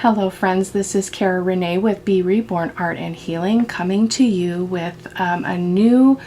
Hello friends, this is Cara-Renee with B.Reborn Art and Healing, coming to you with a new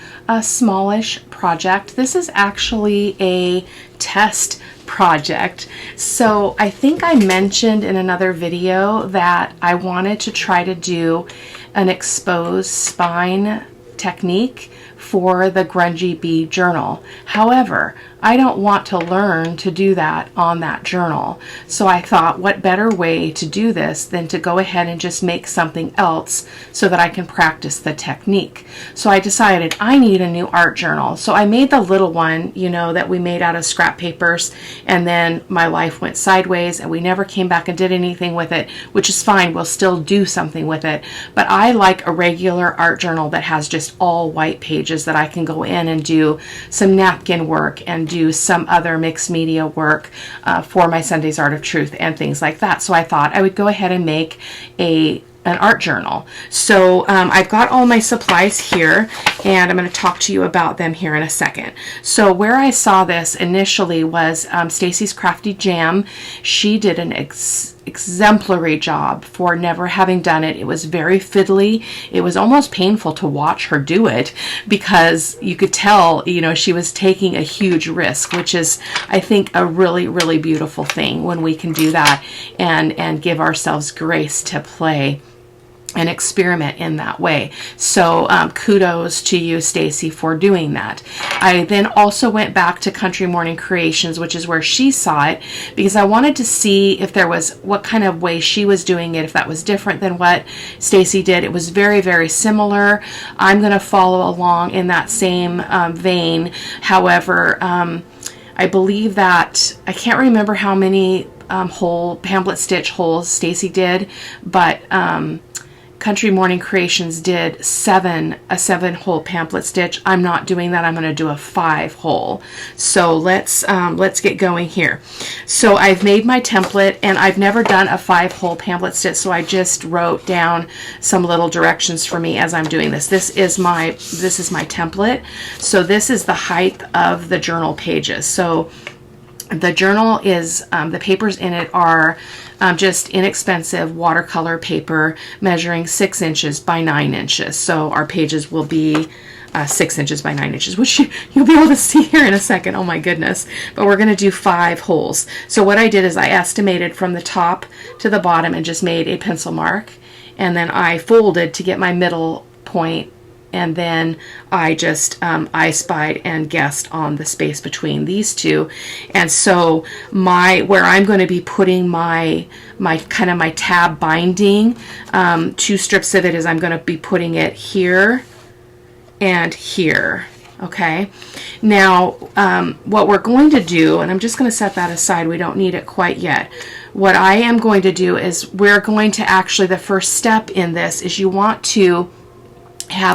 smallish project. This is actually a test project. So I think I mentioned in another video that I wanted to try to do an exposed spine technique for the Grungy Bee Journal. However, I don't want to learn to do that on that journal. So I thought, what better way to do this than to go ahead and just make something else so that I can practice the technique. So I decided I need a new art journal. So I made the little one, you know, that we made out of scrap papers, and then my life went sideways and we never came back and did anything with it, which is fine. We'll still do something with it. But I like a regular art journal that has just all white pages that I can go in and do some napkin work and do some other mixed media work for my Sunday's Art of Truth and things like that. So I thought I would go ahead and make an art journal. So I've got all my supplies here, and I'm going to talk to you about them here in a second. So where I saw this initially was Stacy's Crafty Jam. She did an exemplary job for never having done it. It was very fiddly. It was almost painful to watch her do it because you could tell, you know, she was taking a huge risk, which is, I think, a really, really beautiful thing when we can do that and give ourselves grace to play and experiment in that way. So kudos to you, Stacy, for doing that. I then also went back to Country Morning Creations, which is where she saw it, because I wanted to see if there was what kind of way she was doing it, if that was different than what Stacy did. It was very, very similar. I'm going to follow along in that same vein. However, I believe that, I can't remember how many whole pamphlet stitch holes Stacy did, but Country Morning Creations did a 7-hole pamphlet stitch. I'm not doing that. I'm going to do a 5-hole. So let's get going here. So I've made my template, and I've never done a 5-hole pamphlet stitch, so I just wrote down some little directions for me as I'm doing this. This is my template. So this is the height of the journal pages. So the journal is, the papers in it are just inexpensive watercolor paper measuring 6 inches by 9 inches. So our pages will be 6 inches by 9 inches, which you'll be able to see here in a second. Oh my goodness. But we're going to do 5 holes. So what I did is I estimated from the top to the bottom and just made a pencil mark. And then I folded to get my middle point. And then I just, I spied and guessed on the space between these two. And so where I'm going to be putting my tab binding, 2 strips of it is I'm going to be putting it here and here. Okay. Now, what we're going to do, and I'm just going to set that aside. We don't need it quite yet. What I am going to do is we're going to actually, the first step in this is you want to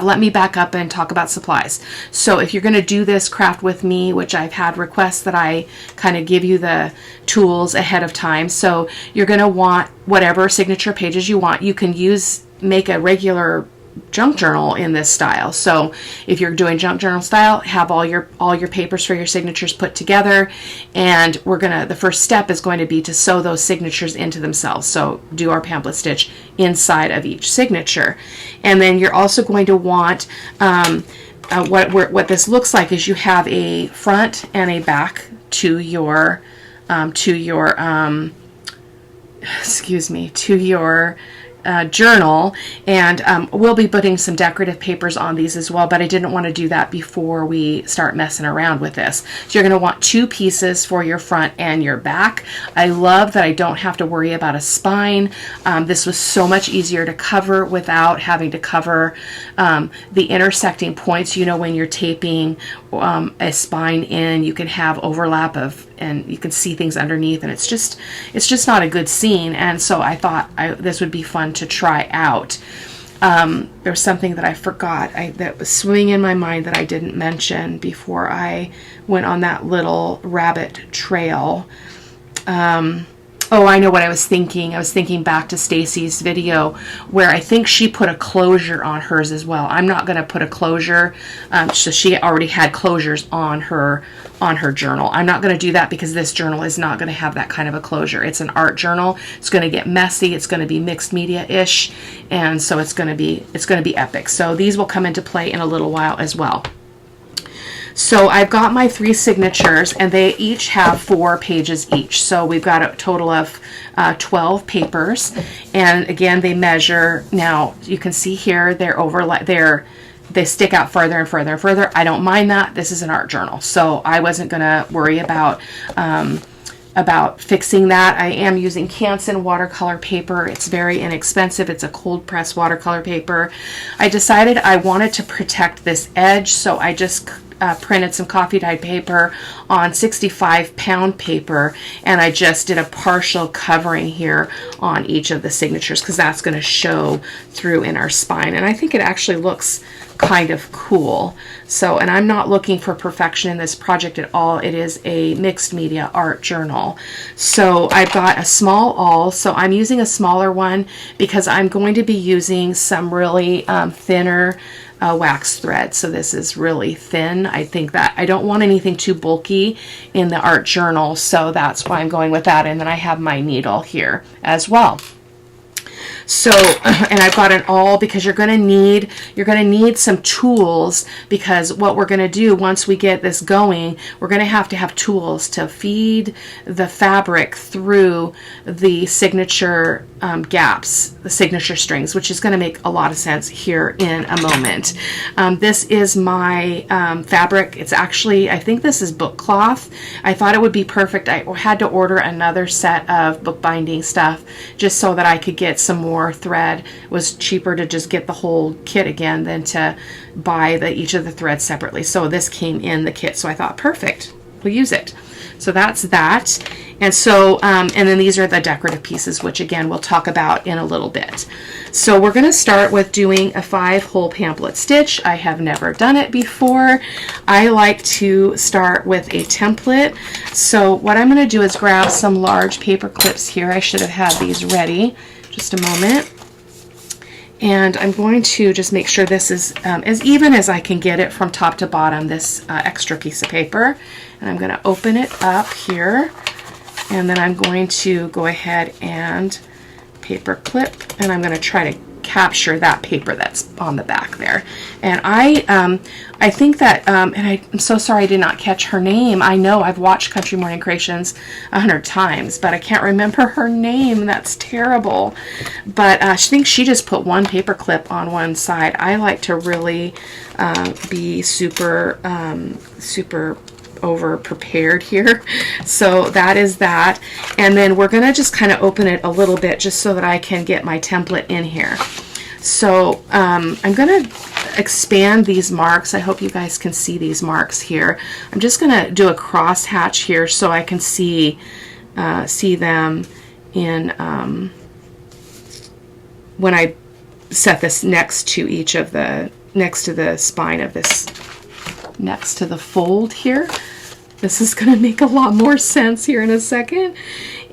let me back up and talk about supplies. So if you're going to do this craft with me, which I've had requests that I kind of give you the tools ahead of time. So you're going to want whatever signature pages you want. You can make a regular junk journal in this style. So if you're doing junk journal style, have all your papers for your signatures put together, and the first step is going to be to sew those signatures into themselves. So do our pamphlet stitch inside of each signature. And then you're also going to want what this looks like is you have a front and a back to your journal, and we'll be putting some decorative papers on these as well, but I didn't want to do that before we start messing around with this. So you're going to want 2 pieces for your front and your back. I love that I don't have to worry about a spine. This was so much easier to cover without having to cover the intersecting points. You know, when you're taping a spine in, you can have overlap and you can see things underneath, and it's just not a good scene. And so I thought this would be fun to try out. There was something that I forgot that was swimming in my mind that I didn't mention before I went on that little rabbit trail. Oh, I know what I was thinking. I was thinking back to Stacy's video where I think she put a closure on hers as well. I'm not going to put a closure. So she already had closures on her journal. I'm not going to do that because this journal is not going to have that kind of a closure. It's an art journal. It's going to get messy. It's going to be mixed media-ish, and so it's going to be epic. So these will come into play in a little while as well. So I've got my 3 signatures, and they each have 4 pages each. So we've got a total of 12 papers. And again, they measure. Now you can see here they stick out further and further and further. I don't mind that. This is an art journal, so I wasn't going to worry about fixing that. I am using Canson watercolor paper. It's very inexpensive. It's a cold press watercolor paper. I decided I wanted to protect this edge, so I just printed some coffee dyed paper on 65-pound paper, and I just did a partial covering here on each of the signatures because that's going to show through in our spine, and I think it actually looks kind of cool. So, and I'm not looking for perfection in this project at all. It is a mixed media art journal. So I've got a small awl, so I'm using a smaller one because I'm going to be using some really thinner wax thread. So this is really thin. I think that I don't want anything too bulky in the art journal, so that's why I'm going with that. And then I have my needle here as well. So, and I've got an awl because you're going to need some tools, because what we're going to do once we get this going, we're going to have tools to feed the fabric through the signature gaps, the signature strings, which is going to make a lot of sense here in a moment. This is my fabric. It's actually, I think this is book cloth. I thought it would be perfect. I had to order another set of bookbinding stuff just so that I could get some more thread. It was cheaper to just get the whole kit again than to buy each of the threads separately. So this came in the kit, so I thought, perfect, we'll use it. So that's that. And so, and then these are the decorative pieces, which again, we'll talk about in a little bit. So we're going to start with doing a 5-hole pamphlet stitch. I have never done it before. I like to start with a template. So what I'm going to do is grab some large paper clips here. I should have had these ready. Just a moment. And I'm going to just make sure this is as even as I can get it from top to bottom, this extra piece of paper. And I'm going to open it up here, and then I'm going to go ahead and paper clip, and I'm going to try to capture that paper that's on the back there. And I think that, and I'm so sorry I did not catch her name. I know I've watched Country Morning Creations 100 times, but I can't remember her name. That's terrible. But I think she just put one paper clip on one side. I like to really be super over prepared here. So that is that. And then we're going to just kind of open it a little bit just so that I can get my template in here. So I'm going to expand these marks. I hope you guys can see these marks here. I'm just going to do a cross hatch here so I can see them in when I set this next to the spine of this, next to the fold here. This is going to make a lot more sense here in a second.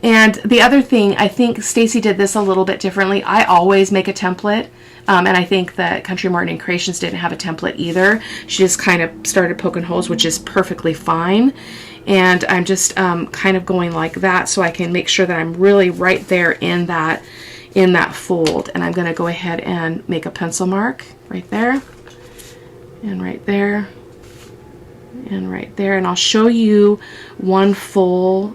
And the other thing, I think Stacy did this a little bit differently. I always make a template, and I think that Country Morning Creations didn't have a template either. She just kind of started poking holes, which is perfectly fine. And I'm just kind of going like that so I can make sure that I'm really right there in that fold. And I'm going to go ahead and make a pencil mark right there, and right there, and right there. And I'll show you one full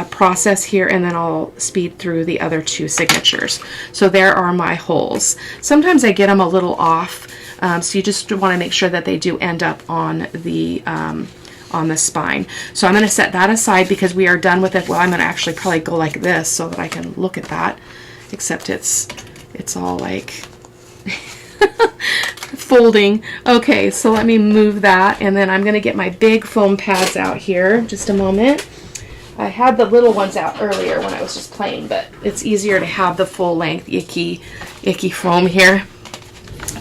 process here, and then I'll speed through the other 2 signatures. So there are my holes. Sometimes I get them a little off, so you just want to make sure that they do end up on the spine. So I'm going to set that aside because we are done with it. Well, I'm going to actually probably go like this so that I can look at that, except it's all like folding. Okay, so let me move that, and then I'm going to get my big foam pads out here. Just a moment. I had the little ones out earlier when I was just playing, but it's easier to have the full length icky foam here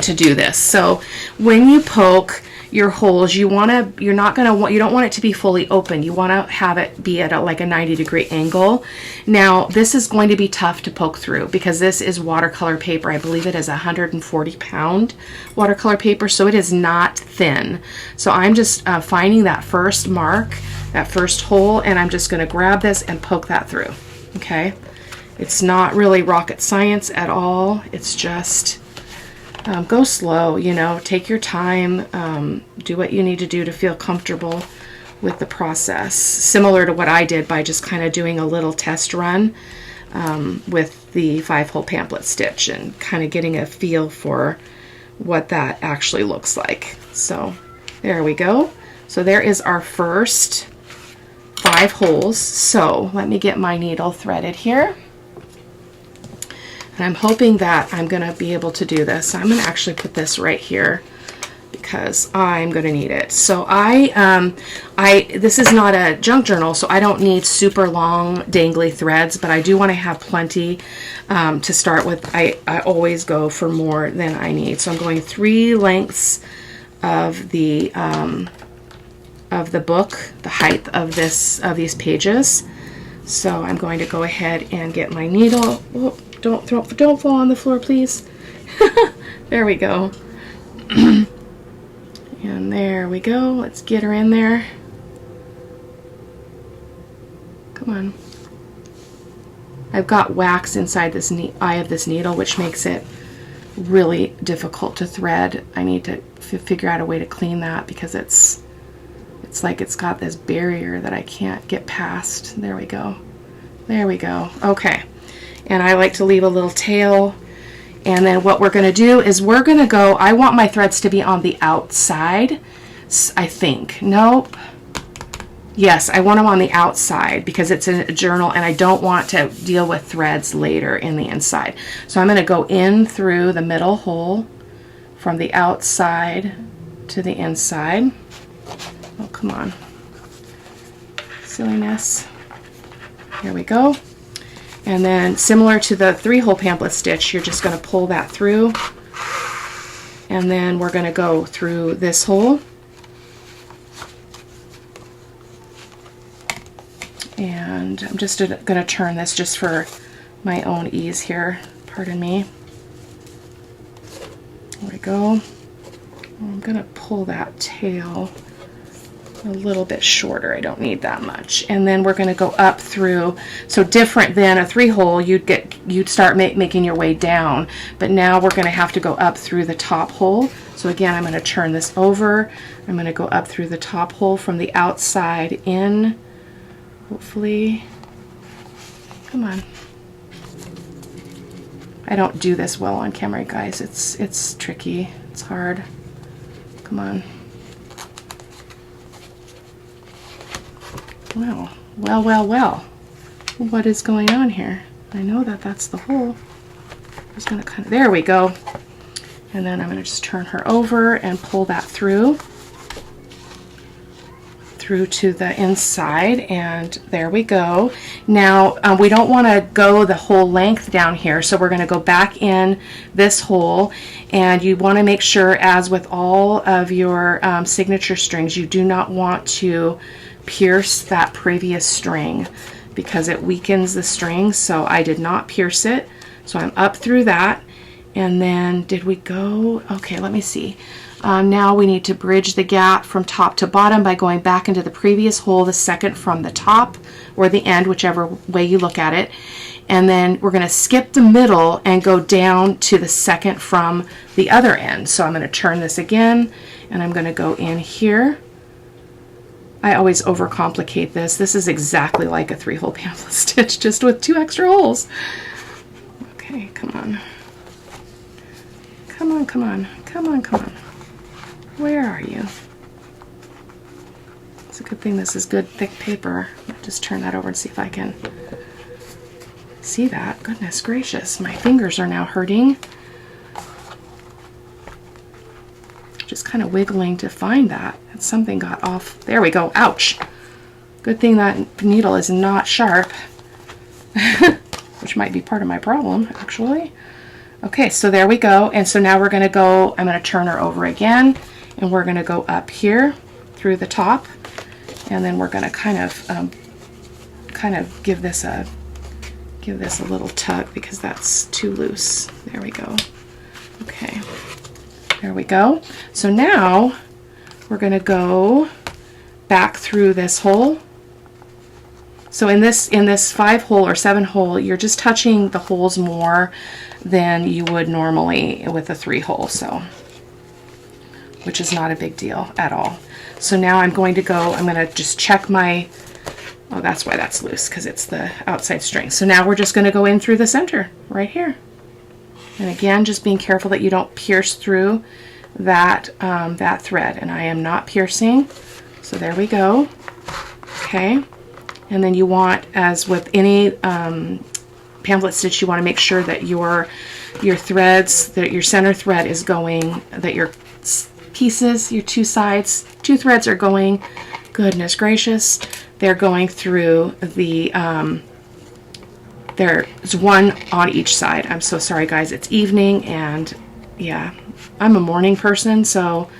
to do this. So when you poke, your holes, you don't want it to be fully open. You want to have it be at like a 90-degree angle. Now, this is going to be tough to poke through because this is watercolor paper. I believe it is 140-pound watercolor paper, so it is not thin. So I'm just finding that first mark, that first hole, and I'm just going to grab this and poke that through. Okay, it's not really rocket science at all. It's just go slow, you know, take your time, do what you need to do to feel comfortable with the process. Similar to what I did by just kind of doing a little test run with the 5-hole pamphlet stitch and kind of getting a feel for what that actually looks like. So there we go. So there is our first 5 holes. So let me get my needle threaded here. And I'm hoping that I'm going to be able to do this. I'm going to actually put this right here because I'm going to need it. So this is not a junk journal, so I don't need super long dangly threads, but I do want to have plenty to start with. I always go for more than I need. So I'm going 3 lengths of the book, the height of these pages. So I'm going to go ahead and get my needle. Oh, don't fall on the floor, please. There we go. And there we go. Let's get her in there. Come on. I've got wax inside this eye of this needle, which makes it really difficult to thread. I need to figure out a way to clean that because it's like it's got this barrier that I can't get past. There we go. There we go. Okay. And I like to leave a little tail. And then what we're going to do is we're going to go, I want my threads to be on the outside, I think. Nope. Yes, I want them on the outside because it's a journal and I don't want to deal with threads later in the inside. So I'm going to go in through the middle hole from the outside to the inside. Oh, come on. Silliness. Here we go. And then similar to the 3-hole pamphlet stitch, you're just going to pull that through. And then we're going to go through this hole. And I'm just going to turn this just for my own ease here. Pardon me. There we go. I'm going to pull that tail a little bit shorter. I don't need that much. And then we're going to go up through. So different than a 3-hole, you'd start making your way down, but now we're going to have to go up through the top hole. So again, I'm going to turn this over. I'm going to go up through the top hole from the outside in. Hopefully, come on. I don't do this well on camera, guys. It's tricky. It's hard. Come on. Wow. Well. What is going on here? I know that that's the hole. I'm just going to there we go. And then I'm going to just turn her over and pull that through to the inside, and there we go. Now we don't want to go the whole length down here, so we're going to go back in this hole, and you want to make sure, as with all of your signature strings, you do not want to pierce that previous string because it weakens the string. So I did not pierce it, so I'm up through that. And then did we go, okay, let me see. Now we need to bridge the gap from top to bottom by going back into the previous hole, the second from the top or the end, whichever way you look at it. And then we're going to skip the middle and go down to the second from the other end. So I'm going to turn this again, and I'm going to go in here. I always overcomplicate this. This is exactly like a 3-hole pamphlet stitch, just with 2 extra holes. Okay, come on. Come on, come on, come on, come on. Where are you? It's a good thing this is good thick paper. I'll just turn that over and see if I can see that. Goodness gracious, my fingers are now hurting. Just kind of wiggling to find that. And something got off. There we go. Ouch. Good thing that needle is not sharp. Which might be part of my problem, actually. Okay, so there we go. And so now we're going to go, I'm going to turn her over again. and we're going to go up here through the top, and then we're going to kind of give this a little tug because that's too loose. There we go. Okay, there we go. So now we're going to go back through this hole. So in this 5-hole or 7-hole, you're just touching the holes more than you would normally with a 3-hole, so, which is not a big deal at all. So now I'm going to just check my, oh, that's why that's loose, because it's the outside string. So now we're just going to go in through the center right here. And again, just being careful that you don't pierce through that, that thread. And I am not piercing. So there we go. Okay. And then you want, as with any pamphlet stitch, you want to make sure that your threads, that your center thread is going, that your pieces, your two threads are going, goodness gracious, they're going through the, there's one on each side. I'm so sorry guys, it's evening, and yeah, I'm a morning person, so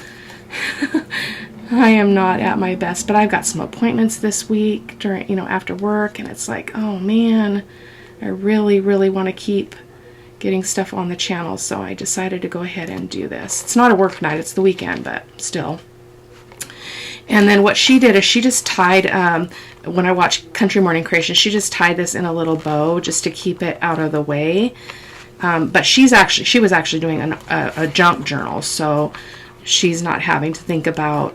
I am not at my best, but I've got some appointments this week during, you know, after work, and it's like, oh man, I really, really want to keep getting stuff on the channel, so I decided to go ahead and do this. It's not a work night, it's the weekend, but still. And then what she did is she just tied, when I watched Country Morning Creation, she just tied this in a little bow just to keep it out of the way. But she was actually doing a junk journal, so she's not having to think about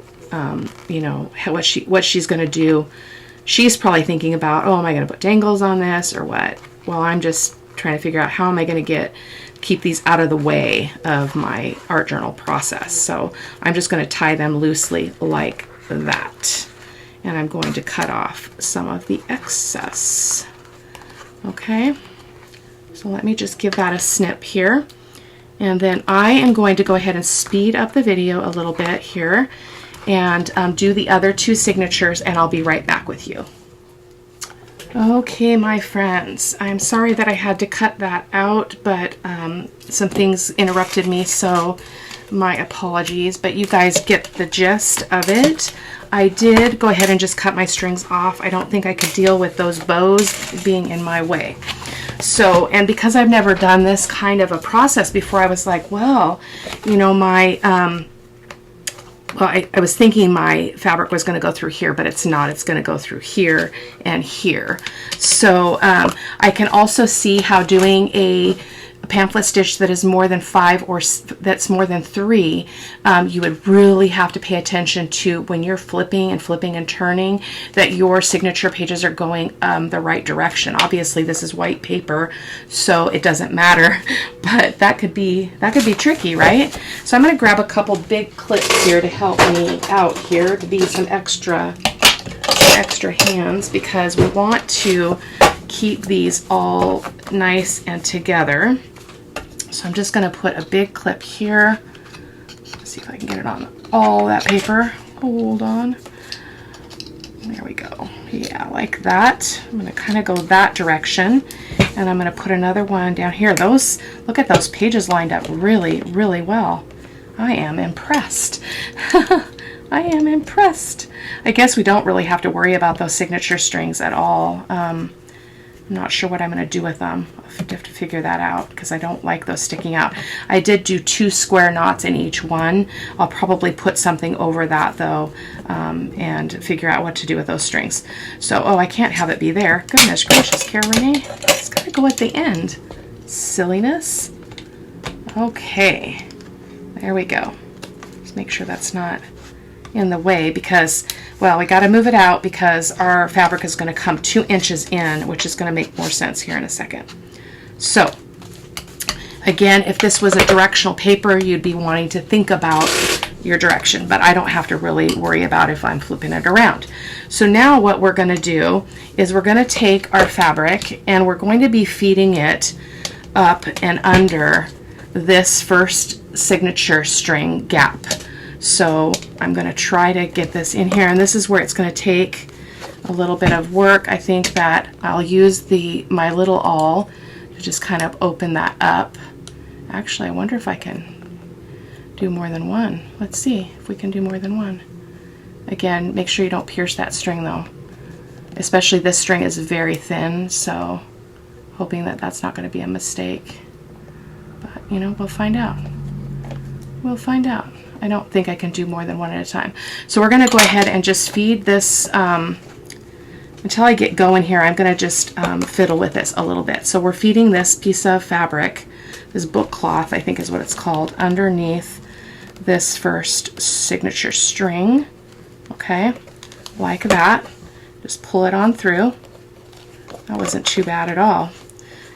you know, what she's going to do. She's probably thinking about, oh, am I going to put dangles on this or what? Well, I'm just trying to figure out how am I going to keep these out of the way of my art journal process. So I'm just going to tie them loosely like that. And I'm going to cut off some of the excess. Okay. So let me just give that a snip here. And then I am going to go ahead and speed up the video a little bit here and do the other 2 signatures, and I'll be right back with you. Okay, my friends, I'm sorry that I had to cut that out, but some things interrupted me, so my apologies, but you guys get the gist of it. I did go ahead and just cut my strings off. I don't think I could deal with those bows being in my way. So, and because I've never done this kind of a process before, I was like, well, you know, my, well, I was thinking my fabric was going to go through here, but it's not. It's going to go through here and here. So I can also see how doing a pamphlet stitch that is more than 5 or that's more than 3, you would really have to pay attention to when you're flipping and turning, that your signature pages are going the right direction. Obviously this is white paper, so it doesn't matter, but that could be tricky, right? So I'm going to grab a couple big clips here to help me out here, to be some extra hands, because we want to keep these all nice and together. So I'm just going to put a big clip here. Let's see if I can get it on all that paper. Hold on. There we go. Yeah, like that. I'm going to kind of go that direction, and I'm going to put another one down here. Those, look at those pages lined up really, really well. I am impressed. I am impressed. I guess we don't really have to worry about those signature strings at all. I'm not sure what I'm going to do with them. I'll have to figure that out because I don't like those sticking out. I did do 2 square knots in each one. I'll probably put something over that though, and figure out what to do with those strings. So, oh, I can't have it be there. Goodness gracious, Cara-Renee. It's got to go at the end. Silliness. Okay, there we go. Just make sure that's not in the way, because, well, we got to move it out because our fabric is going to come 2 inches in, which is going to make more sense here in a second. So again, if this was a directional paper, you'd be wanting to think about your direction, but I don't have to really worry about if I'm flipping it around. So now what we're going to do is we're going to take our fabric and we're going to be feeding it up and under this first signature string gap. So I'm going to try to get this in here, and this is where it's going to take a little bit of work. I think that I'll use my little awl to just kind of open that up. Actually, I wonder if I can do more than one. Let's see if we can do more than one. Again, make sure you don't pierce that string though. Especially this string is very thin, so hoping that that's not going to be a mistake. But, you know, we'll find out. We'll find out. I don't think I can do more than one at a time. So we're going to go ahead and just feed this, until I get going here, I'm going to just fiddle with this a little bit. So we're feeding this piece of fabric, this book cloth, I think is what it's called, underneath this first signature string. Okay, like that. Just pull it on through. That wasn't too bad at all.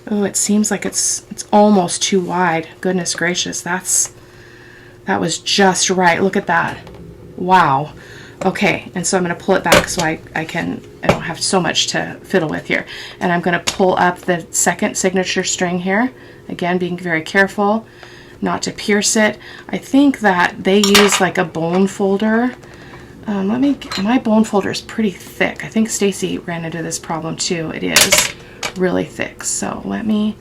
Oh, it seems like it's almost too wide. Goodness gracious, that was just right. Look at that. Wow. Okay, and so I'm going to pull it back so I don't have so much to fiddle with here. And I'm going to pull up the second signature string here. Again, being very careful not to pierce it. I think that they use like a bone folder. My bone folder is pretty thick. I think Stacy ran into this problem too. It is really thick. So let me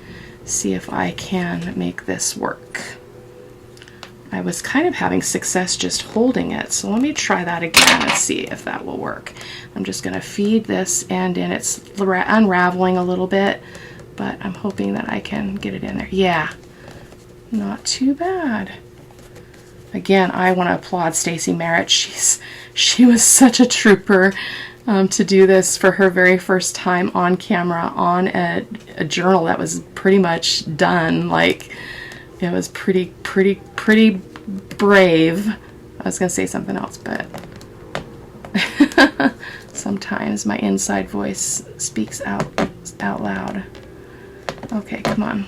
see if I can make this work. I was kind of having success just holding it. So let me try that again and see if that will work. I'm just going to feed this end in. It's unraveling a little bit, but I'm hoping that I can get it in there. Yeah, not too bad. Again, I want to applaud Stacy Merritt. She was such a trooper to do this for her very first time on camera on a journal that was pretty much done. Like, it was pretty brave. I was going to say something else, but sometimes my inside voice speaks out loud. Okay, come on.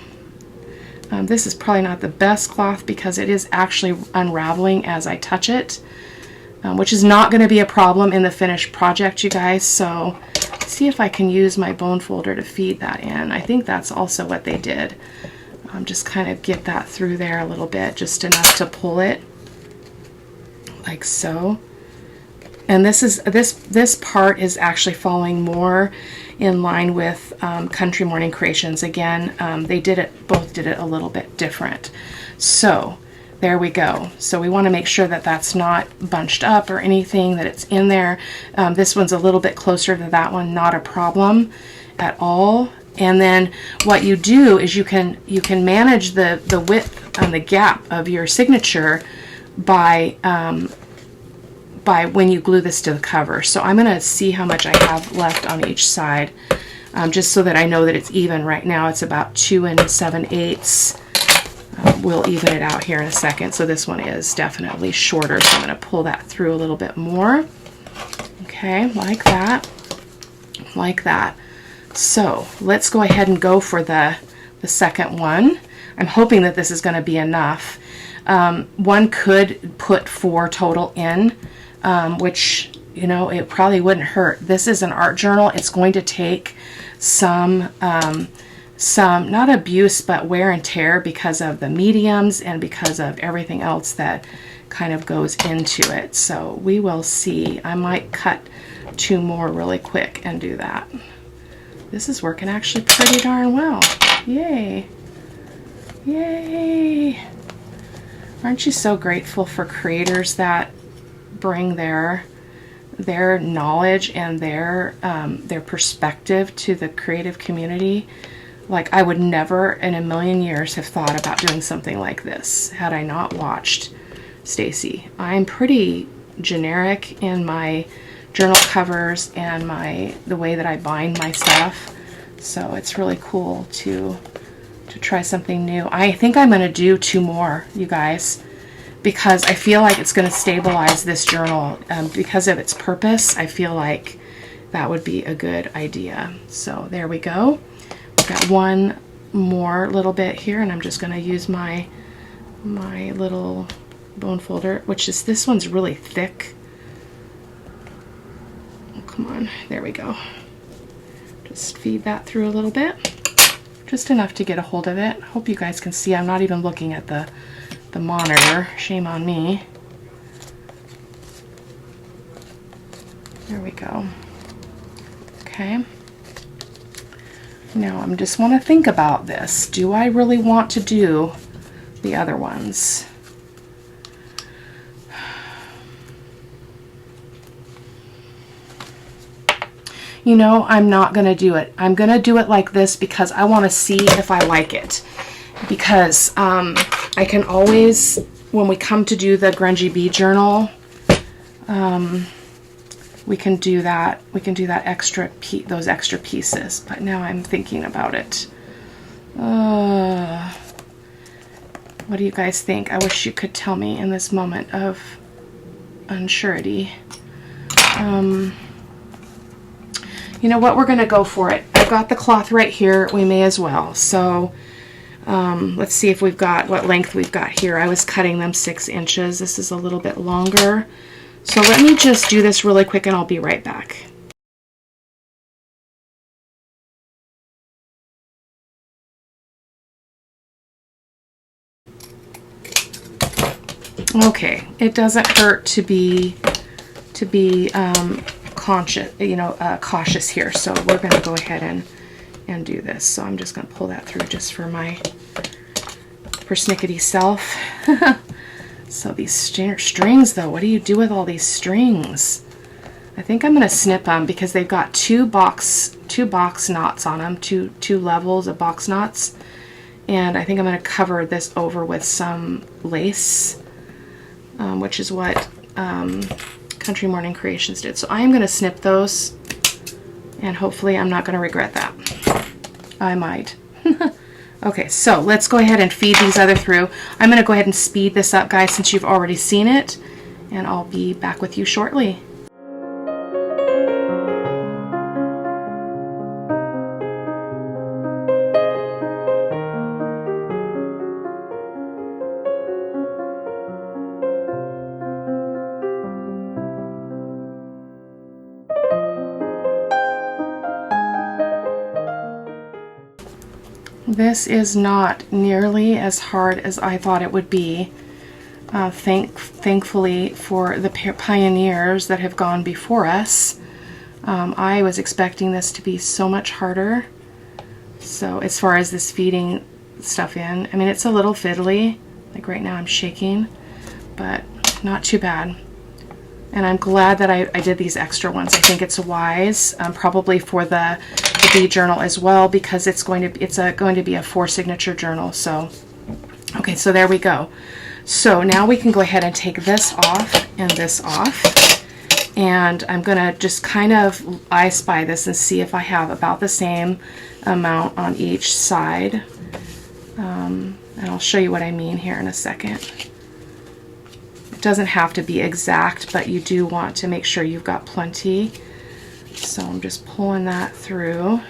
This is probably not the best cloth because it is actually unraveling as I touch it, which is not going to be a problem in the finished project, you guys. So see if I can use my bone folder to feed that in. I think that's also what they did. Just kind of get that through there a little bit, just enough to pull it like so. And this part is actually falling more in line with Country Morning Creations. Again, they both did it a little bit different. So there we go. So we want to make sure that that's not bunched up or anything, that it's in there. This one's a little bit closer to that one, not a problem at all. And then what you do is you can manage the width and the gap of your signature by when you glue this to the cover. So I'm going to see how much I have left on each side, just so that I know that it's even. Right now it's about 2 7/8. We'll even it out here in a second. So this one is definitely shorter, so I'm going to pull that through a little bit more. Okay, like that, like that. So let's go ahead and go for the second one. I'm hoping that this is going to be enough. One could put 4 total in, which, you know, it probably wouldn't hurt. This is an art journal. It's going to take some not abuse, but wear and tear because of the mediums and because of everything else that kind of goes into it. So we will see. I might cut 2 more really quick and do that. This is working actually pretty darn well. Yay. Yay. Aren't you so grateful for creators that bring their knowledge and their perspective to the creative community? Like, I would never in a million years have thought about doing something like this had I not watched Stacy. I'm pretty generic in my journal covers and the way that I bind my stuff, so it's really cool to try something new. I think I'm going to do 2 more, you guys, because I feel like it's going to stabilize this journal. Because of its purpose, I feel like that would be a good idea. So there we go. We've got 1 more little bit here, and I'm just going to use my little bone folder, which is, this one's really thick. Come on, there we go. Just feed that through a little bit, just enough to get a hold of it. Hope you guys can see. I'm not even looking at the monitor. Shame on me. There we go. Okay. Now I just want to think about this. Do I really want to do the other ones? you know, I'm not going to do it. I'm going to do it like this because I want to see if I like it. Because I can always, when we come to do the Grungy Bee Journal, we can do that. We can do that those extra pieces. But now I'm thinking about it. What do you guys think? I wish you could tell me in this moment of unsurety. You know what? We're going to go for it. I've got the cloth right here. We may as well. So let's see if we've got what length we've got here. I was cutting them 6 inches. This is a little bit longer. So let me just do this really quick and I'll be right back. Okay, it doesn't hurt to be conscious, you know, cautious here. So we're going to go ahead and do this. So I'm just going to pull that through just for my persnickety self. So these strings, though, what do you do with all these strings? I think I'm going to snip them because they've got two box knots on them, two levels of box knots, and I think I'm going to cover this over with some lace. Which is what Country Morning Creations did. So I am going to snip those, and hopefully I'm not going to regret that. I might. Okay, so let's go ahead and feed these other through. I'm going to go ahead and speed this up, guys, since you've already seen it, and I'll be back with you shortly. This is not nearly as hard as I thought it would be. Thankfully for the pioneers that have gone before us. I was expecting this to be so much harder. So as far as this feeding stuff in, I mean, it's a little fiddly. Like right now I'm shaking, but not too bad. And I'm glad that I did these extra ones. I think it's wise, probably for the bee journal as well, because it's going to be a 4 signature journal. So, okay, so there we go. So now we can go ahead and take this off and this off. And I'm going to just kind of I spy this and see if I have about the same amount on each side. And I'll show you what I mean here in a second. Doesn't have to be exact, but you do want to make sure you've got plenty. So I'm just pulling that through,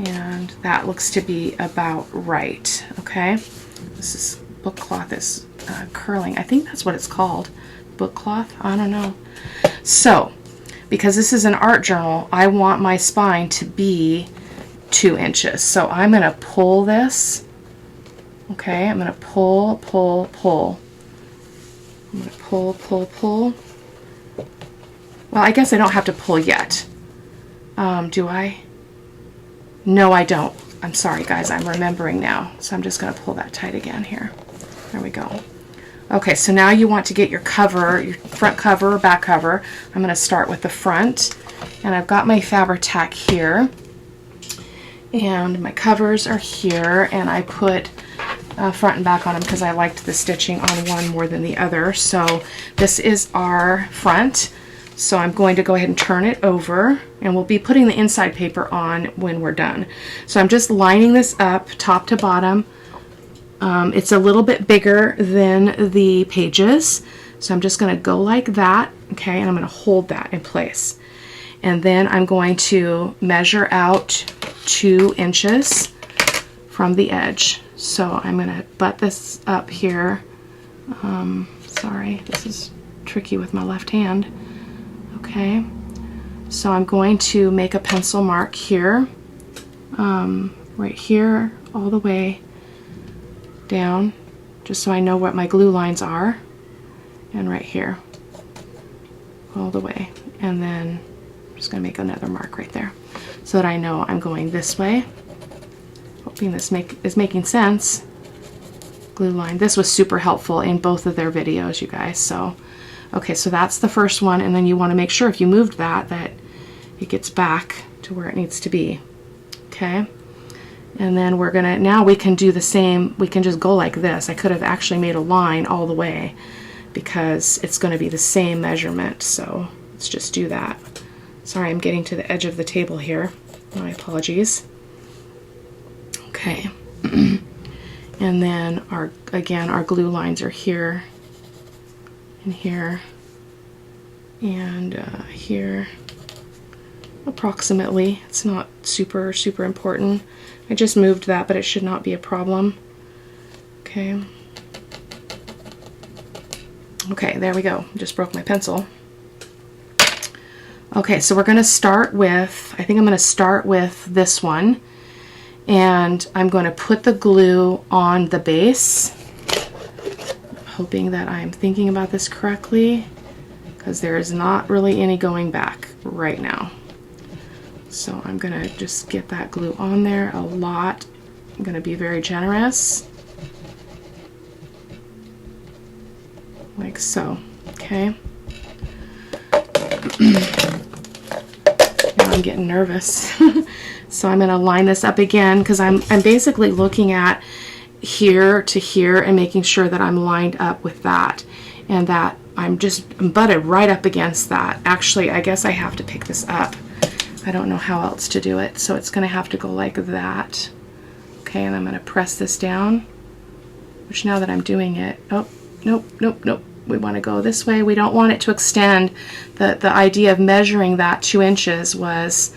and that looks to be about right. Okay, this book cloth is curling. I think that's what it's called, book cloth. I don't know. So because this is an art journal, I want my spine to be 2 inches. So I'm going to pull this. Okay, I'm going to pull, pull, pull. I'm going to pull, pull, pull. Well, I guess I don't have to pull yet. Do I? No, I don't. I'm sorry, guys. I'm remembering now. So I'm just going to pull that tight again here. There we go. Okay, so now you want to get your cover, your front cover or back cover. I'm going to start with the front. And I've got my Fabri-Tac here. And my covers are here. And I put front and back on them because I liked the stitching on one more than the other. So this is our front. So I'm going to go ahead and turn it over, and we'll be putting the inside paper on when we're done. So I'm just lining this up top to bottom. It's a little bit bigger than the pages, so I'm just going to go like that, okay, and I'm going to hold that in place. And then I'm going to measure out 2 inches from the edge. So I'm going to butt this up here. Sorry, this is tricky with my left hand. Okay, so I'm going to make a pencil mark here, right here, all the way down, just so I know what my glue lines are, and right here, all the way. And then I'm just going to make another mark right there, so that I know I'm going this way. Hoping this is making sense. Glue line. This was super helpful in both of their videos, you guys. So. Okay, so that's the first one, and then you want to make sure if you moved that it gets back to where it needs to be. Okay, and then we're gonna, now we can do the same, we can just go like this. I could have actually made a line all the way because it's going to be the same measurement, so let's just do that. Sorry, I'm getting to the edge of the table here. My apologies. Okay. And then again, our glue lines are here and here and here approximately. It's not super important. I just moved that, but it should not be a problem. Okay. Okay, there we go. Just broke my pencil. Okay, so we're going to start with, I think I'm going to start with this one, and I'm going to put the glue on the base, hoping that I'm thinking about this correctly, because there is not really any going back right now. So I'm going to just get that glue on there a lot. I'm going to be very generous, like so. Okay. Now I'm getting nervous. So I'm going to line this up again, because I'm basically looking at here to here and making sure that I'm lined up with that, and that I'm butted right up against that. Actually, I guess I have to pick this up. I don't know how else to do it, so it's going to have to go like that. Okay, and I'm going to press this down, which now that I'm doing it, oh, nope, nope, nope. We want to go this way. We don't want it to extend. The idea of measuring that 2 inches was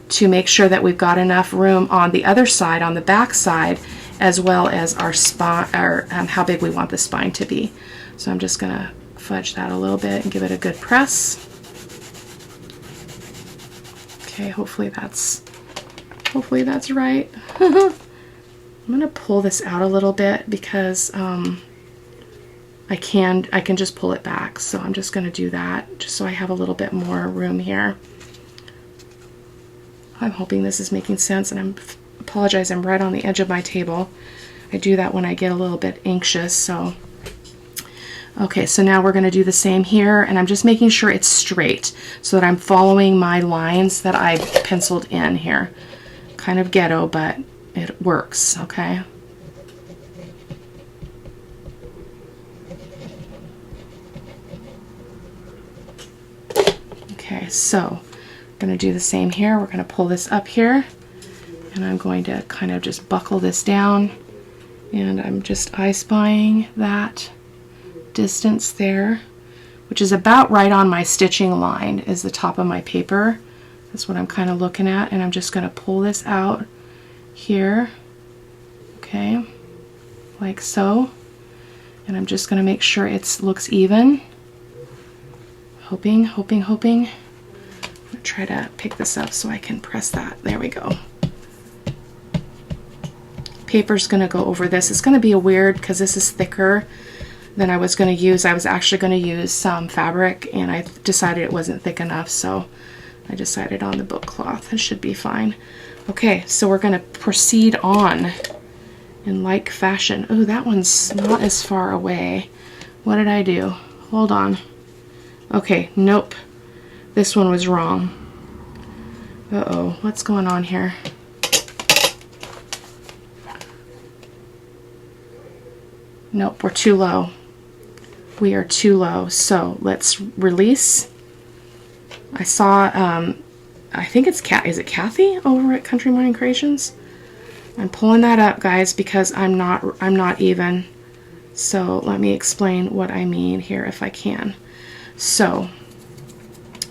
to make sure that we've got enough room on the other side, on the back side, as well as our spine, or how big we want the spine to be. So I'm just going to fudge that a little bit and give it a good press. Okay, hopefully that's right. I'm going to pull this out a little bit because I can just pull it back, so I'm just going to do that just so I have a little bit more room here. I'm hoping this is making sense, and I apologize, I'm right on the edge of my table. I do that when I get a little bit anxious. So okay, so now we're going to do the same here, and I'm just making sure it's straight so that I'm following my lines that I penciled in here. Kind of ghetto, but it works. Okay. Okay, so we're going to do the same here. We're going to pull this up here, and I'm going to kind of just buckle this down, and I'm just eye-spying that distance there, which is about right on my stitching line, is the top of my paper. That's what I'm kind of looking at, and I'm just going to pull this out here, okay, like so, and I'm just going to make sure it looks even. Hoping. I'm going to try to pick this up so I can press that. There we go. Paper's going to go over this. It's going to be weird because this is thicker than I was going to use. I was actually going to use some fabric, and I decided it wasn't thick enough, so I decided on the book cloth. It should be fine. Okay, so we're going to proceed on in like fashion. Oh, that one's not as far away. What did I do? Hold on. Okay, nope. This one was wrong. Uh-oh, what's going on here? Nope, we're too low. We are too low. So let's release. I saw, I think it's is it Kathy over at Country Morning Creations? I'm pulling that up, guys, because I'm not even. So let me explain what I mean here if I can. So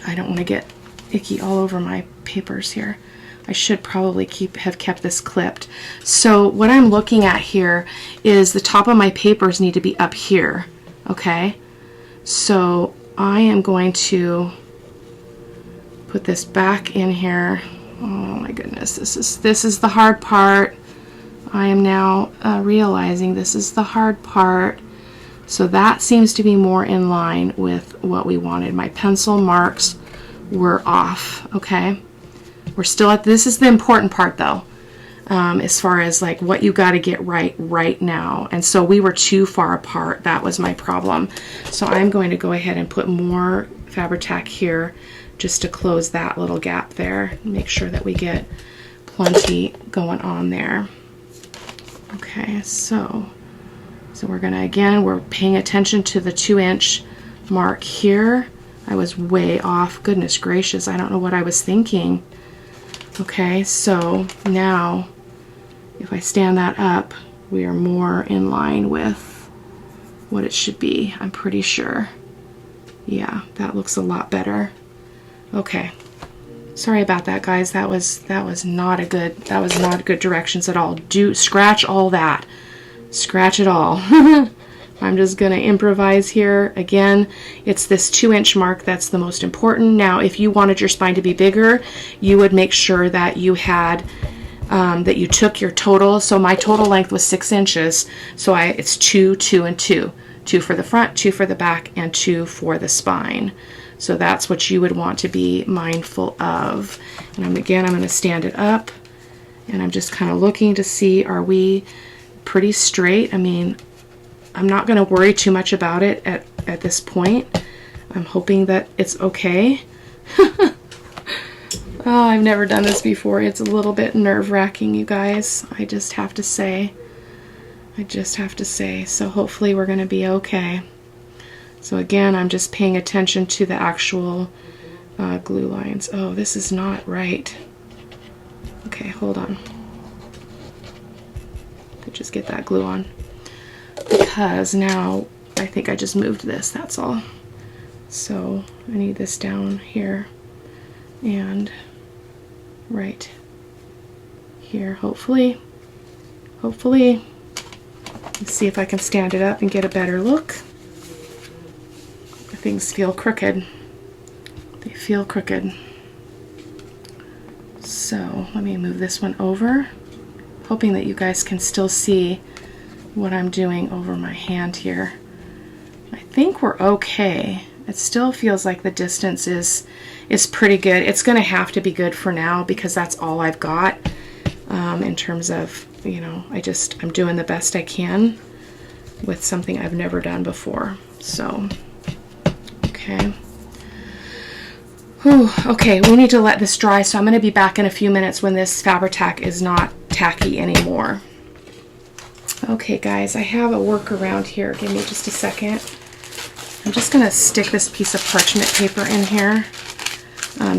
I don't want to get icky all over my papers here. I should probably have kept this clipped. So what I'm looking at here is the top of my papers need to be up here. Okay, so I am going to put this back in here. Oh my goodness, this is the hard part. I am now realizing this is the hard part. So that seems to be more in line with what we wanted. My pencil marks were off. Okay, we're still at, this is the important part though, as far as like what you got to get right now. And so we were too far apart. That was my problem. So I'm going to go ahead and put more Fabri-Tac here just to close that little gap there. Make sure that we get plenty going on there. Okay, so we're gonna, again, we're paying attention to the 2-inch mark here. I was way off. Goodness gracious, I don't know what I was thinking. Okay, so now if I stand that up, we are more in line with what it should be, I'm pretty sure. Yeah, that looks a lot better. Okay, sorry about that, guys. That was not a good directions at all. Scratch all that. Scratch it all. I'm just gonna improvise here. Again, it's this 2-inch mark that's the most important. Now, if you wanted your spine to be bigger, you would make sure that you had that you took your total. So my total length was 6 inches. So it's 2, 2, and 2. 2 for the front, 2 for the back, and 2 for the spine. So that's what you would want to be mindful of. And again, I'm going to stand it up, and I'm just kind of looking to see, are we pretty straight? I mean, I'm not going to worry too much about it at this point. I'm hoping that it's okay. Oh, I've never done this before. It's a little bit nerve-wracking, you guys. I just have to say. So hopefully we're going to be okay. So again, I'm just paying attention to the actual glue lines. Oh, this is not right. Okay, hold on. Just get that glue on. Because now I think I just moved this, that's all. So I need this down here and right here, hopefully. Let's see if I can stand it up and get a better look. Things feel crooked. They feel crooked. So let me move this one over, hoping that you guys can still see what I'm doing over my hand here. I think we're okay. It still feels like the distance is pretty good. It's going to have to be good for now because that's all I've got in terms of, you know, I'm doing the best I can with something I've never done before. So, okay. Whew, okay, we need to let this dry, so I'm going to be back in a few minutes when this Fabri-Tac is not tacky anymore. Okay guys, I have a workaround here. Give me just a second. I'm just going to stick this piece of parchment paper in here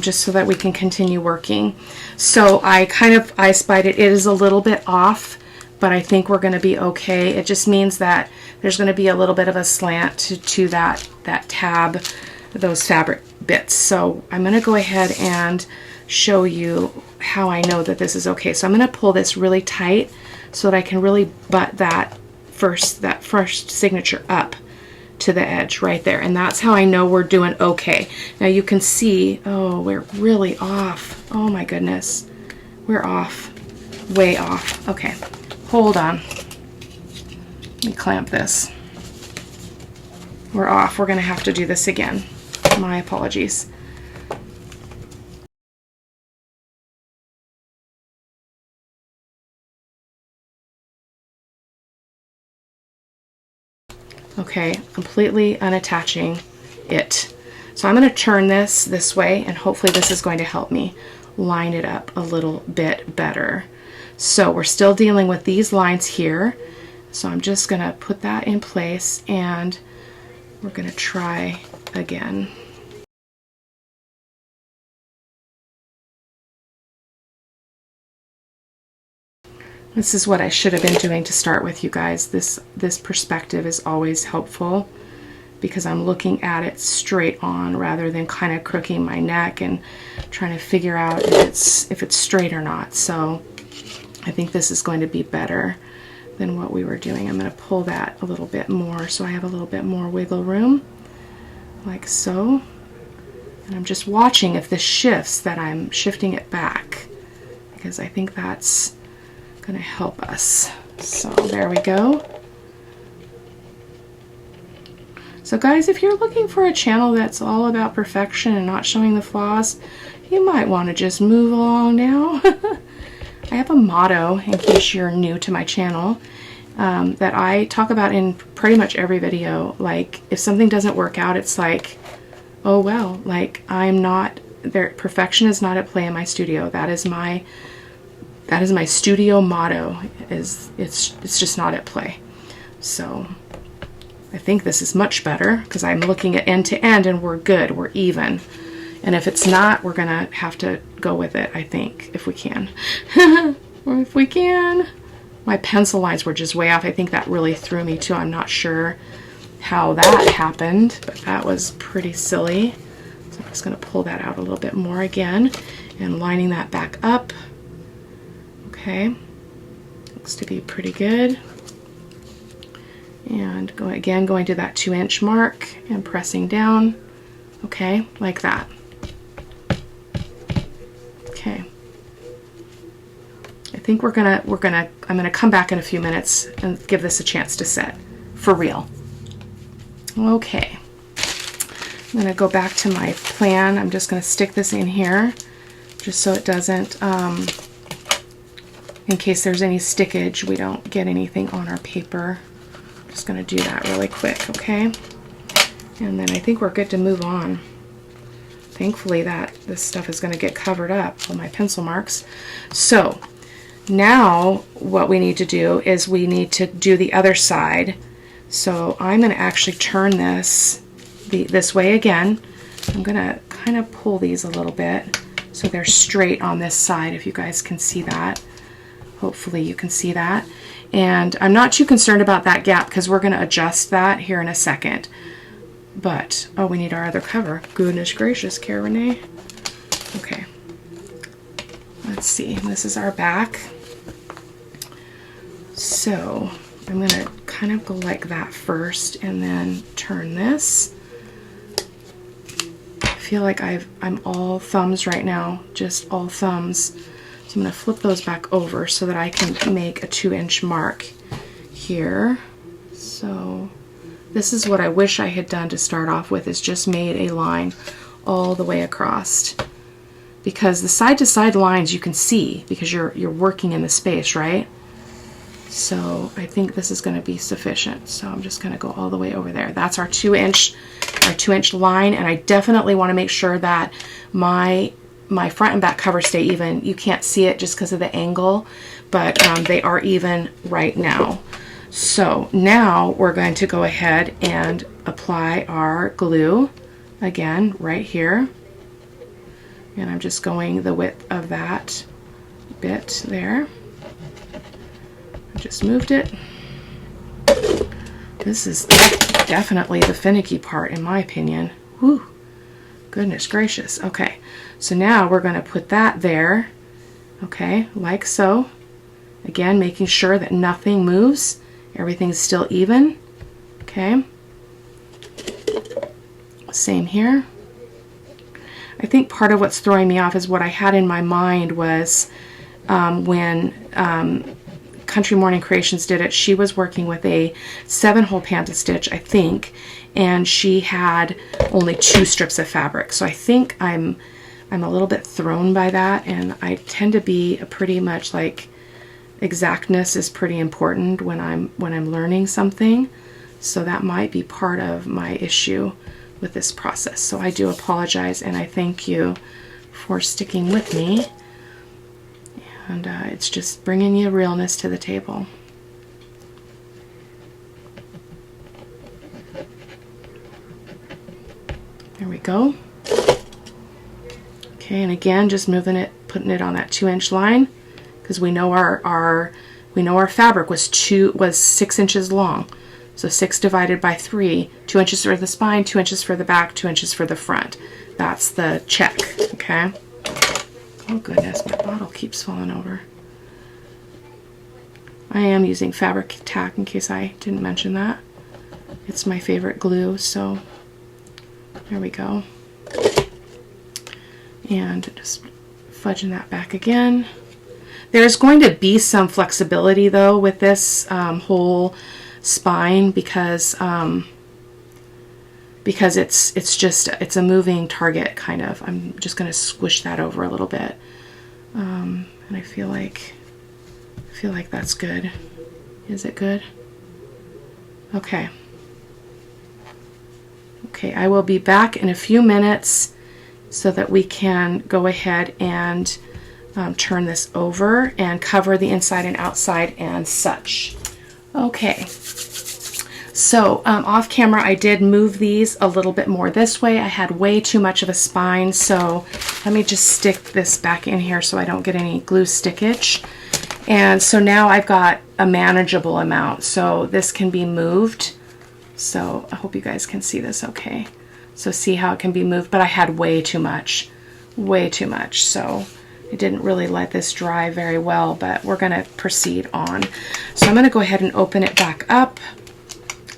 just so that we can continue working. So I spied it. It is a little bit off, but I think we're going to be okay. It just means that there's going to be a little bit of a slant to that tab, those fabric bits. So I'm going to go ahead and show you how I know that this is okay. So I'm going to pull this really tight so that I can really butt that first signature up to the edge right there, and that's how I know we're doing okay. Now you can see, oh, we're really off. Oh my goodness, we're off, way off. Okay, hold on, let me clamp this. We're off. We're gonna have to do this again. My apologies. Okay, completely unattaching it. So I'm going to turn this way, and hopefully this is going to help me line it up a little bit better. So we're still dealing with these lines here. So I'm just going to put that in place, and we're going to try again. This is what I should have been doing to start with, you guys. This perspective is always helpful because I'm looking at it straight on rather than kind of crooking my neck and trying to figure out if it's straight or not. So I think this is going to be better than what we were doing. I'm going to pull that a little bit more so I have a little bit more wiggle room, like so. And I'm just watching if this shifts, that I'm shifting it back, because I think that's going to help us. So there we go. So guys, if you're looking for a channel that's all about perfection and not showing the flaws, you might want to just move along now. I have a motto, in case you're new to my channel, that I talk about in pretty much every video. Like, if something doesn't work out, it's like, oh well, like, I'm not perfection is not at play in my studio. That is my studio motto, is it's just not at play. So I think this is much better because I'm looking at end to end and we're good, we're even. And if it's not, we're gonna have to go with it, I think, if we can. Or if we can. My pencil lines were just way off. I think that really threw me too. I'm not sure how that happened, but that was pretty silly. So I'm just gonna pull that out a little bit more again and lining that back up. Okay, looks to be pretty good. And going to that 2-inch mark and pressing down. Okay, like that. Okay. I think I'm gonna come back in a few minutes and give this a chance to set for real. Okay. I'm gonna go back to my plan. I'm just gonna stick this in here just so it doesn't, in case there's any stickage, we don't get anything on our paper. Just gonna do that really quick, okay? And then I think we're good to move on. Thankfully this stuff is gonna get covered up, all my pencil marks. So now what we need to do is we need to do the other side. So I'm gonna actually turn this this way again. I'm gonna kind of pull these a little bit so they're straight on this side, if you guys can see that. Hopefully you can see that. And I'm not too concerned about that gap because we're going to adjust that here in a second. But, oh, we need our other cover. Goodness gracious, Cara-Renee. Okay. Let's see. This is our back. So I'm going to kind of go like that first and then turn this. I feel like I'm all thumbs right now, just all thumbs. So I'm going to flip those back over so that I can make a 2-inch mark here. So this is what I wish I had done to start off with, is just made a line all the way across. Because the side-to-side lines you can see because you're working in the space, right? So I think this is going to be sufficient. So I'm just going to go all the way over there. That's our 2-inch line, and I definitely want to make sure that my front and back cover stay even. You can't see it just because of the angle, but they are even right now. So now we're going to go ahead and apply our glue again right here. And I'm just going the width of that bit there. I just moved it. This is definitely the finicky part in my opinion. Whew. Goodness gracious. Okay, so now we're going to put that there, okay, like so. Again, making sure that nothing moves, everything's still even, okay. Same here. I think part of what's throwing me off is what I had in my mind was when Country Morning Creations did it, she was working with a 7-hole Panda stitch, I think, and she had only 2 strips of fabric. So I think I'm a little bit thrown by that, and I tend to be a pretty much like exactness is pretty important when I'm learning something. So that might be part of my issue with this process. So I do apologize, and I thank you for sticking with me. And it's just bringing you realness to the table. There we go. Okay, and again, just moving it, putting it on that 2-inch line, because we know our fabric was 6 inches long. So 6 divided by 3, 2 inches for the spine, 2 inches for the back, 2 inches for the front. That's the check, okay? Oh goodness, my bottle keeps falling over. I am using fabric tack in case I didn't mention that. It's my favorite glue, so there we go. And just fudging that back again. There's going to be some flexibility though with this whole spine because it's a moving target kind of. I'm just going to squish that over a little bit, and I feel like that's good. Is it good? Okay. Okay, I will be back in a few minutes, so that we can go ahead and turn this over and cover the inside and outside and such. Okay, so off camera I did move these a little bit more this way. I had way too much of a spine, so let me just stick this back in here so I don't get any glue stickage. And so now I've got a manageable amount, so this can be moved. So I hope you guys can see this okay. So see how it can be moved, but I had way too much, so I didn't really let this dry very well, but we're going to proceed on. So I'm going to go ahead and open it back up,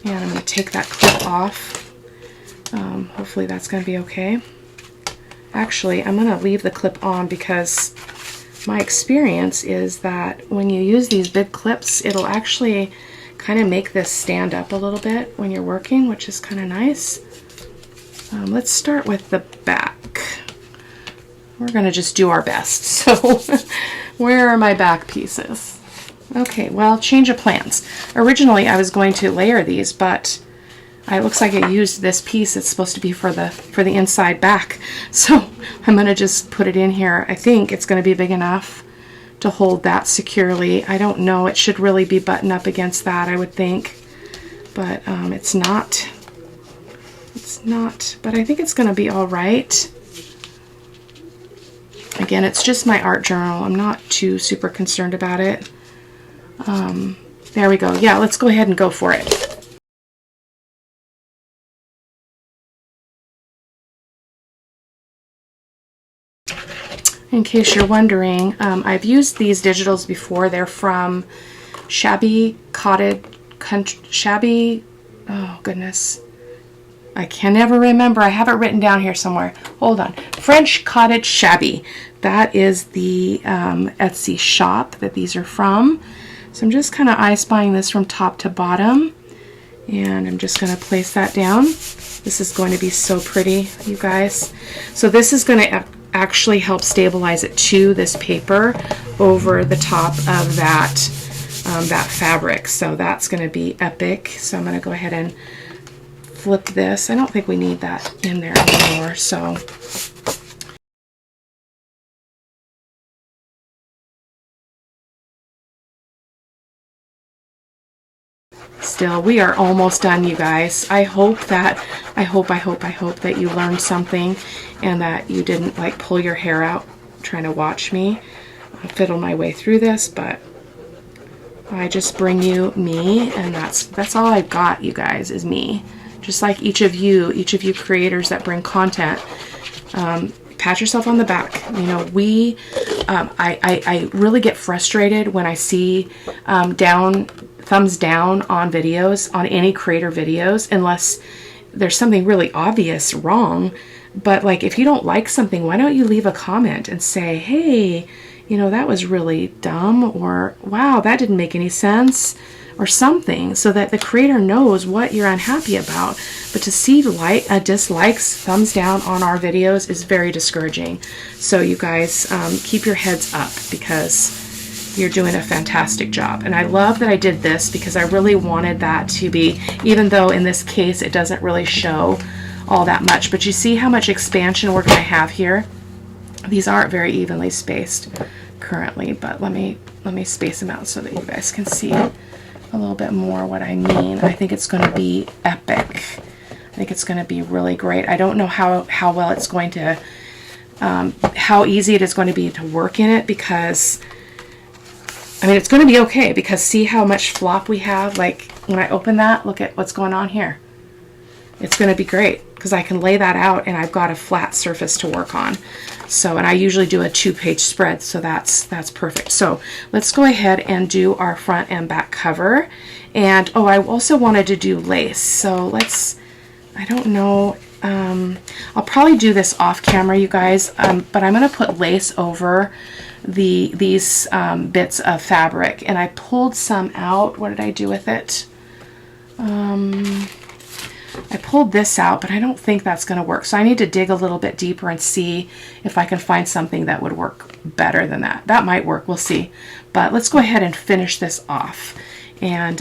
and I'm going to take that clip off. Hopefully that's going to be okay. Actually, I'm going to leave the clip on because my experience is that when you use these big clips, it'll actually kind of make this stand up a little bit when you're working, which is kind of nice. Let's start with the back. We're going to just do our best. So where are my back pieces? Okay, well, change of plans. Originally I was going to layer these, but it looks like I used this piece. It's supposed to be for the inside back. So I'm going to just put it in here. I think it's going to be big enough to hold that securely. I don't know. It should really be buttoned up against that, I would think. But it's not. It's not. But I think it's going to be all right. Again, it's just my art journal. I'm not too super concerned about it. There we go. Yeah, let's go ahead and go for it. In case you're wondering, I've used these digitals before. They're from Shabby, oh goodness. I can never remember. I have it written down here somewhere. Hold on. French Cottage Shabby. That is the Etsy shop that these are from. So I'm just kind of eye-spying this from top to bottom. And I'm just going to place that down. This is going to be so pretty, you guys. So this is going to actually help stabilize it to this paper over the top of that, that fabric. So that's going to be epic. So I'm going to go ahead and flip this. I don't think we need that in there anymore, so still, we are almost done, you guys. I hope that you learned something and that you didn't like pull your hair out trying to watch me fiddle my way through this, but I just bring you me, and that's all I've got, you guys, is me. Just like each of you creators that bring content, pat yourself on the back. You know, I really get frustrated when I see thumbs down on videos, on any creator videos, unless there's something really obvious wrong. But like, if you don't like something, why don't you leave a comment and say, hey, you know, that was really dumb, or wow, that didn't make any sense, or something, so that the creator knows what you're unhappy about. But to see dislikes, thumbs down on our videos is very discouraging. So you guys, keep your heads up, because you're doing a fantastic job. And I love that I did this, because I really wanted that to be, even though in this case it doesn't really show all that much, but you see how much expansion we're going to have here. These aren't very evenly spaced currently, but let me space them out so that you guys can see a little bit more what I mean. I think it's going to be epic. I think it's going to be really great. I don't know how well it's going to, how easy it is going to be to work in it, because, I mean, it's going to be okay, because see how much flop we have? Like, when I open that, look at what's going on here. It's going to be great, because I can lay that out and I've got a flat surface to work on. So, and I usually do a 2-page spread, so that's perfect. So let's go ahead and do our front and back cover. And oh, I also wanted to do lace. So let's, I don't know, I'll probably do this off camera, you guys, but I'm going to put lace over these bits of fabric. And I pulled some out. What did I do with it? I pulled this out, but I don't think that's going to work. So I need to dig a little bit deeper and see if I can find something that would work better than that. That might work. We'll see. But let's go ahead and finish this off. And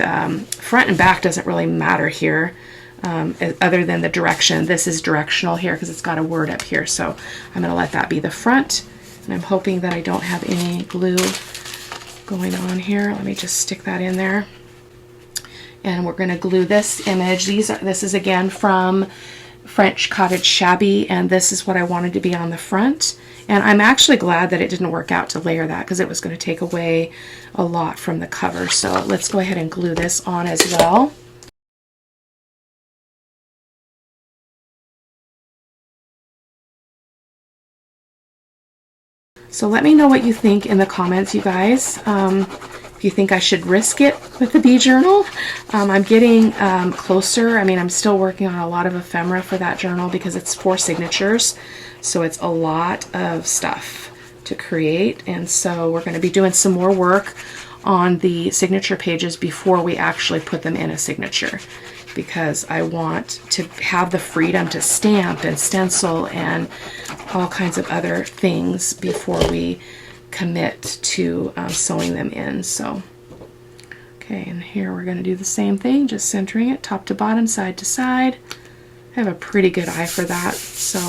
front and back doesn't really matter here. other than the direction. This is directional here because it's got a word up here, so I'm going to let that be the front. And I'm hoping that I don't have any glue going on here. Let me just stick that in there. And we're going to glue this image. This is again from French Cottage Shabby, and this is what I wanted to be on the front. And I'm actually glad that it didn't work out to layer that because it was going to take away a lot from the cover. So let's go ahead and glue this on as well. So let me know what you think in the comments, you guys. If you think I should risk it with the bee journal. I'm getting closer. I mean, I'm still working on a lot of ephemera for that journal because it's 4 signatures. So it's a lot of stuff to create. And so we're going to be doing some more work on the signature pages before we actually put them in a signature, because I want to have the freedom to stamp and stencil and all kinds of other things before we commit to sewing them in. So, okay, and here we're going to do the same thing, just centering it top to bottom, side to side. I have a pretty good eye for that, so,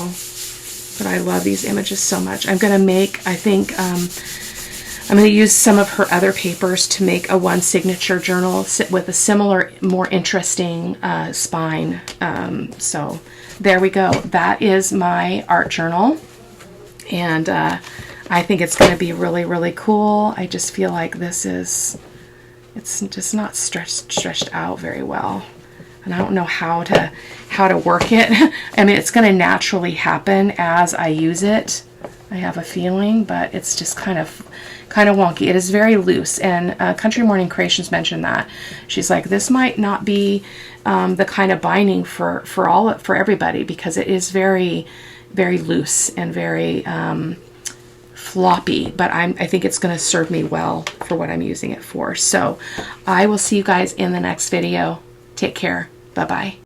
but I love these images so much. I'm going to make, I think, I'm going to use some of her other papers to make a 1 signature journal with a similar, more interesting spine. So there we go. That is my art journal. And I think it's going to be really, really cool. I just feel like this is, it's just not stretched out very well. And I don't know how to work it. I mean, it's going to naturally happen as I use it, I have a feeling, but it's just kind of wonky. It is very loose, and Country Morning Creations mentioned that. She's like, this might not be the kind of binding for everybody, because it is very, very loose and very floppy, but I think it's going to serve me well for what I'm using it for. So I will see you guys in the next video. Take care. Bye-bye.